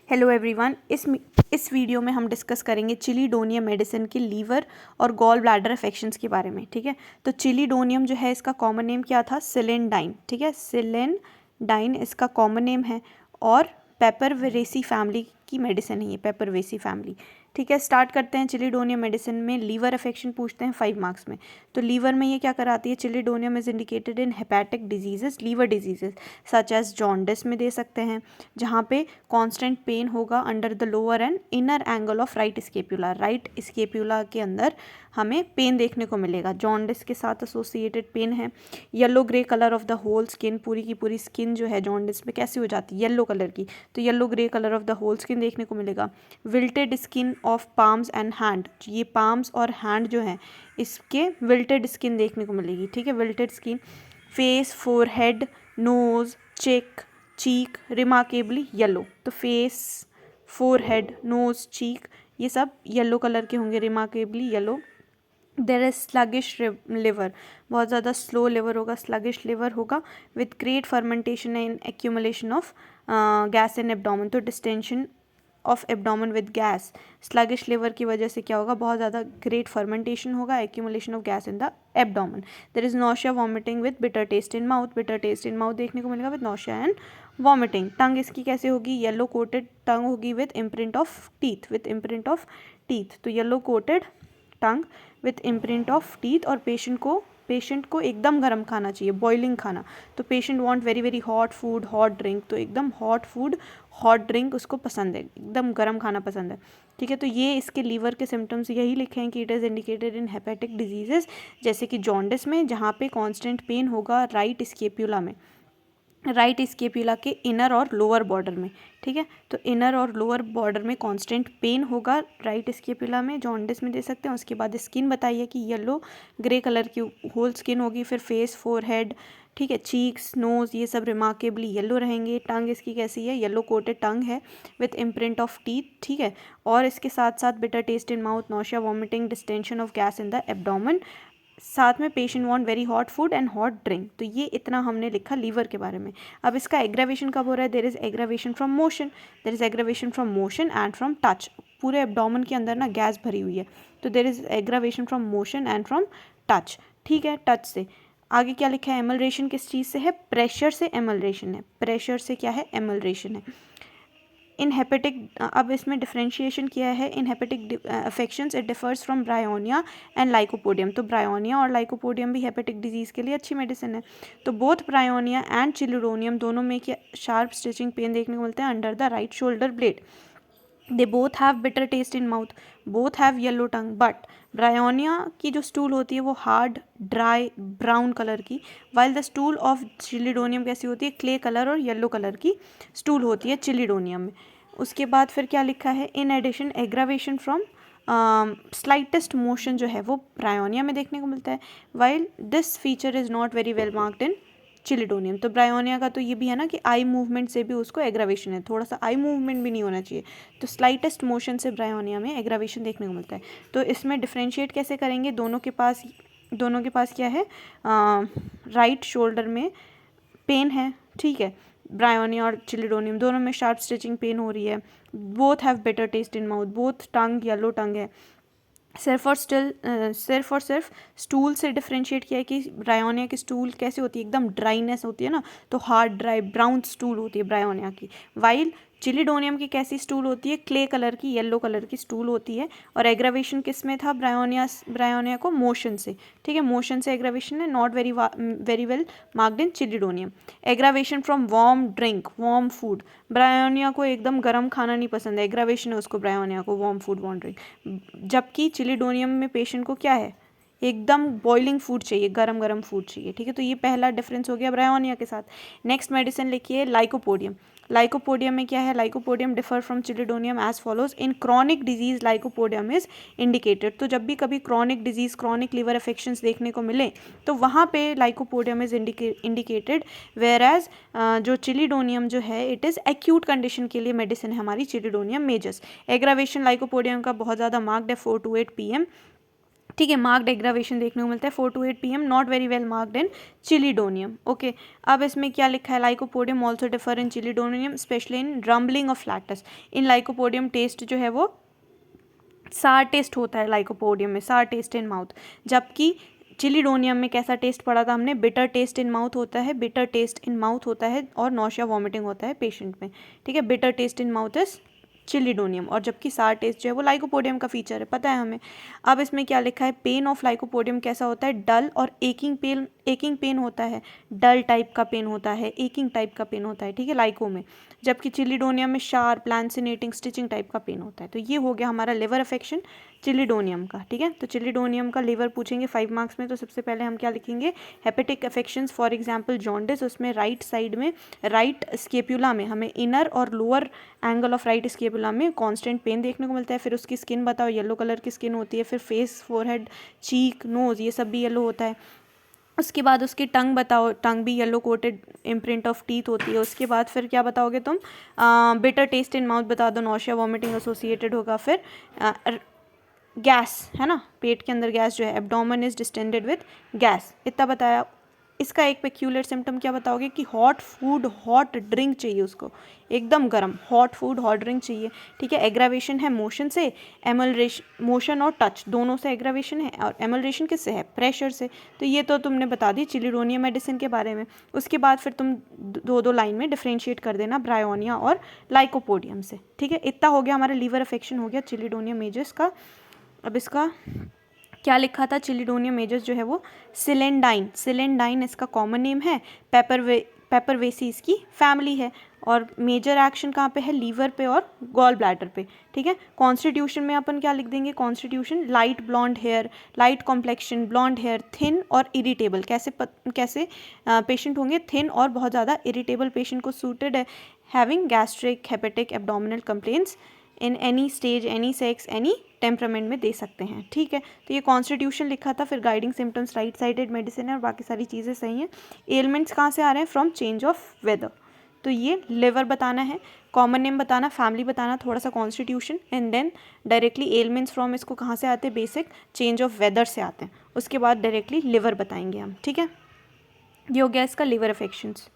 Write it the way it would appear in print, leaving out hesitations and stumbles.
Hello everyone, इस video में हम डिस्कस करेंगे चिलीडोनियम मेडिसिन के लीवर और गॉल ब्लैडर अफेक्शंस के बारे में। ठीक है, तो चिलीडोनियम जो है इसका कॉमन नेम क्या था? सिलेंडाइन। ठीक है, सिलेंडाइन इसका कॉमन नेम है और पेपरवेरेसी फैमिली की मेडिसिन है ये, पेपरवेसी फैमिली। ठीक है, स्टार्ट करते हैं। चिलीडोनियम मेडिसिन में लीवर अफेक्शन पूछते हैं 5 मार्क्स में। तो लीवर में ये क्या कराती है? Chelidonium is indicated in hepatic diseases, liver diseases such as jaundice में दे सकते हैं, जहाँ पे कांस्टेंट पेन होगा under the lower and inner angle of right scapula. Right scapula के अंदर हमें पेन देखने को मिलेगा, जॉन्डिस के साथ एसोसिएटेड पेन है। Yellow grey colour of the whole skin, पूरी की पूरी स्किन जो है जॉन्डिस में कैसी हो जाती है? येलो कलर की। तो yellow grey colour of the whole skin देखने को मिलेगा। Wilted skin of palms and hand, ये पाम्स और हैंड जो है इसके विल्टेड स्किन देखने को मिलेगी। ठीक है, wilted skin. Face, forehead, nose, cheek remarkably yellow. तो फेस, फोरहेड, नोज, चीक ये सब येलो कलर के होंगे, remarkably yellow. There is sluggish liver, बहुत ज़्यादा स्लो लिवर होगा, स्लगिश लिवर होगा with great fermentation and accumulation of gas in abdomen. तो distension of abdomen with gas, sluggish liver की वजह से क्या होगा? बहुत ज़्यादा ग्रेट फर्मेंटेशन होगा, accumulation of gas in the abdomen. There is nausea, vomiting with bitter taste in mouth, bitter taste in mouth देखने को मिलेगा with nausea and vomiting. Tongue इसकी कैसे होगी? येलो कोटेड टंग होगी with imprint of teeth, with imprint of teeth. तो yellow coated tongue with imprint of teeth. और patient को एकदम गर्म खाना चाहिए, बॉइलिंग खाना। तो patient want very very hot food, hot drink. तो एकदम हॉट फूड, हॉट ड्रिंक उसको पसंद है, एकदम गर्म खाना पसंद है। ठीक है, तो ये इसके लीवर के सिम्टम्स यही लिखे हैं कि it is indicated in hepatic diseases, जैसे कि जॉन्डिस में, जहाँ पे कांस्टेंट पेन होगा राइट स्केप्यूला में, राइट स्केप्यूला के इनर और लोअर बॉर्डर में। ठीक है, तो इनर और लोअर बॉर्डर में कांस्टेंट पेन होगा राइट स्केप्यूला में, जॉन्डिस में दे सकते हैं। उसके बाद स्किन बताइए कि येलो ग्रे कलर की होल स्किन होगी। फिर फेस, फोरहेड, ठीक है, चीक्स, नोज ये सब रिमार्केबली येलो रहेंगे। टंग इसकी कैसी है? येलो कोटेड टंग है विथ इम्प्रिंट ऑफ टीथ। ठीक है, और इसके साथ साथ bitter taste in mouth, nausea, vomiting, distension of gas in the abdomen. साथ में patient want very hot food and hot drink. तो ये इतना हमने लिखा लीवर के बारे में। अब इसका एग्रावेशन कब हो रहा है? There is aggravation from motion, there is aggravation from motion and from touch. पूरे एब्डोमेन के अंदर ना गैस भरी हुई है, तो there is aggravation from motion and from touch. ठीक है, टच से आगे क्या लिखा है? एमल्रेशन किस चीज़ से है? प्रेशर से एमल्रेशन है, प्रेशर से क्या है? एमल्रेशन है। इन हेपेटिक, अब इसमें डिफ्रेंशिएशन किया है in hepatic affections, it differs from bryonia and lycopodium. तो ब्रायोनिया और लाइकोपोडियम भी हेपेटिक डिजीज़ के लिए अच्छी मेडिसिन है। तो बोथ ब्रायोनिया एंड चिलीडोनियम दोनों में क्या शार्प स्टिचिंग पेन देखने को मिलता है under the right shoulder blade. They both have bitter taste in mouth, both have yellow tongue. But bryonia की जो स्टूल होती है वो हार्ड, ड्राई, ब्राउन कलर की, while the stool of Chelidonium कैसी होती है? क्ले कलर और येलो कलर की स्टूल होती है चिलीडोनियम में। उसके बाद फिर क्या लिखा है? In addition aggravation from slightest motion जो है वो ब्रायोनिया में देखने को मिलता है, while this feature is not very well marked in chelidonium. तो ब्रायोनिया का तो ये भी है ना कि आई मूवमेंट से भी उसको एग्रावेशन है, थोड़ा सा आई मूवमेंट भी नहीं होना चाहिए। तो स्लाइटेस्ट मोशन से ब्रायोनिया में एग्रावेशन देखने को मिलता है। तो इसमें डिफ्रेंशिएट कैसे करेंगे? दोनों के पास क्या है? राइट शोल्डर में पेन है। ठीक है, ब्रायोनिया और चिलीडोनियम दोनों में शार्प स्टिचिंग पेन हो रही है। Both have bitter taste in mouth, both tongue yellow tongue है। सिर्फ और सिर्फ स्टूल से डिफ्रेंशिएट किया है कि ब्रायोनिया की स्टूल कैसी होती है? एकदम ड्राइनेस होती है ना, तो हार्ड ड्राई ब्राउन स्टूल होती है ब्रायोनिया की। वाइल चिलीडोनियम की कैसी स्टूल होती है? क्ले कलर की, येलो कलर की स्टूल होती है। और एग्रावेशन किस में था? ब्रायोनिया को मोशन से। ठीक है, मोशन से एग्रावेशन है, not very well marked in chelidonium. Aggravation from warm drink, warm food, bryonia को एकदम गर्म खाना नहीं पसंद है, एग्रावेशन है उसको ब्रायोनिया को, वार्म फूड, वार्म ड्रिंक। जबकि चिलीडोनियम में पेशेंट को क्या है? एकदम बॉइलिंग फूड चाहिए, गरम गरम फूड चाहिए। ठीक है, तो ये पहला डिफरेंस हो गया ब्रायोनिया के साथ। नेक्स्ट मेडिसिन लिखिए लाइकोपोडियम। लाइकोपोडियम में क्या है? Lycopodium differ from chelidonium as follows. In chronic disease lycopodium is indicated. तो जब भी कभी chronic disease, chronic liver affections देखने को मिले तो वहाँ पे lycopodium is indicated. Where as जो चिलीडोनियम जो है इट इज़ एक्यूट कंडीशन के लिए मेडिसिन है हमारी चिलीडोनियम मेजर्स। एग्रावेशन लाइकोपोडियम का बहुत ज़्यादा मार्क्ड है 4 to 8 PM। ठीक है, मार्क्ड एग्रावेशन देखने को मिलता है 4 to 8 PM, not very well marked in chelidonium. Okay, अब इसमें क्या लिखा है, lycopodium also differ in chelidonium specially in rumbling of lactus. In lycopodium taste जो है वो सार टेस्ट होता है, लाइकोपोडियम में सार टेस्ट इन माउथ, जबकि चिलीडोनियम में कैसा टेस्ट पढ़ा था हमने, बिटर टेस्ट इन माउथ होता है, बिटर टेस्ट इन माउथ होता है और नौशिया वॉमिटिंग होता है पेशेंट में। ठीक है, bitter taste in mouth is chelidonium, और जबकि सार टेस्ट जो है वो लाइकोपोडियम का फीचर है, पता है हमें। अब इसमें क्या लिखा है, पेन ऑफ लाइकोपोडियम कैसा होता है, डल और एकिंग पेन होता है, डल टाइप का पेन होता है, एकिंग टाइप का पेन होता है, ठीक है, लाइको में, जबकि चिलीडोनियम में शार्प लैंसिनेटिंग स्टिचिंग टाइप का पेन होता है। तो ये हो गया हमारा लिवर अफेक्शन चिलीडोनियम का। ठीक है, तो चिलीडोनियम का लिवर पूछेंगे 5 मार्क्स में, तो सबसे पहले हम क्या लिखेंगे, hepatic affections for example jaundice, उसमें राइट साइड में राइट स्केपुला में हमें इनर और lower angle of right scapula में कांस्टेंट पेन देखने को मिलता है। फिर उसकी स्किन बताओ, येलो कलर की स्किन होती है। फिर फेस, फोरहेड, चीक, नोज़, ये सब भी येलो होता है। उसके बाद उसकी टंग बताओ, टंग भी yellow coated imprint of teeth होती है। उसके बाद फिर क्या बताओगे तुम, बिटर टेस्ट इन माउथ बता दो, नौशिया वॉमिटिंग एसोसिएटेड होगा। फिर गैस है ना, पेट के अंदर गैस जो है, abdomen is distended with gas, इतना बताया। इसका एक पेक्यूलर सिम्टम क्या बताओगे कि हॉट फूड हॉट ड्रिंक चाहिए उसको, एकदम गर्म, हॉट फूड हॉट ड्रिंक चाहिए। ठीक है, एग्रावेशन है मोशन से, एमलरेशन, मोशन और टच दोनों से एग्रावेशन है, और एमलरेशन किससे है, प्रेशर से। तो ये तो तुमने बता दी चिलीडोनियम मेडिसिन के बारे में। उसके बाद फिर तुम दो लाइन में डिफ्रेंशिएट कर देना ब्रायोनिया और लाइकोपोडियम से। ठीक है, इतना हो गया हमारा लीवर अफेक्शन, हो गया चिलीडोनियम मेजर्स का। अब इसका क्या लिखा था, चिलीडोनियम मेजर्स जो है वो सिलेंडाइन इसका कॉमन नेम है, पेपरवेसी इसकी फैमिली है, और मेजर एक्शन कहाँ पे है, लीवर पे और गॉल ब्लैडर पे। ठीक है, कॉन्स्टिट्यूशन में अपन क्या लिख देंगे, constitution light blonde hair, light complexion, blonde hair, thin और इरिटेबल। कैसे पेशेंट होंगे, थिन और बहुत ज़्यादा इरिटेबल पेशेंट को सूटेड है, having gastric, hepatic, abdominal complaints in any stage, any sex, any temperament में दे सकते हैं। ठीक है, तो ये कॉन्स्टिट्यूशन लिखा था। फिर guiding symptoms right sided medicine है, और बाकी सारी चीज़ें सही हैं। एलिमेंट्स कहाँ से आ रहे हैं, फ्रॉम चेंज ऑफ वेदर। तो ये लिवर बताना है, कॉमन नेम बताना, फैमिली बताना, थोड़ा सा constitution, and then directly elements from, इसको कहाँ से आते हैं, बेसिक चेंज ऑफ वेदर से आते हैं। उसके बाद डायरेक्टली लिवर बताएंगे हम। ठीक है, ये हो गया इसका लिवर अफेक्शंस।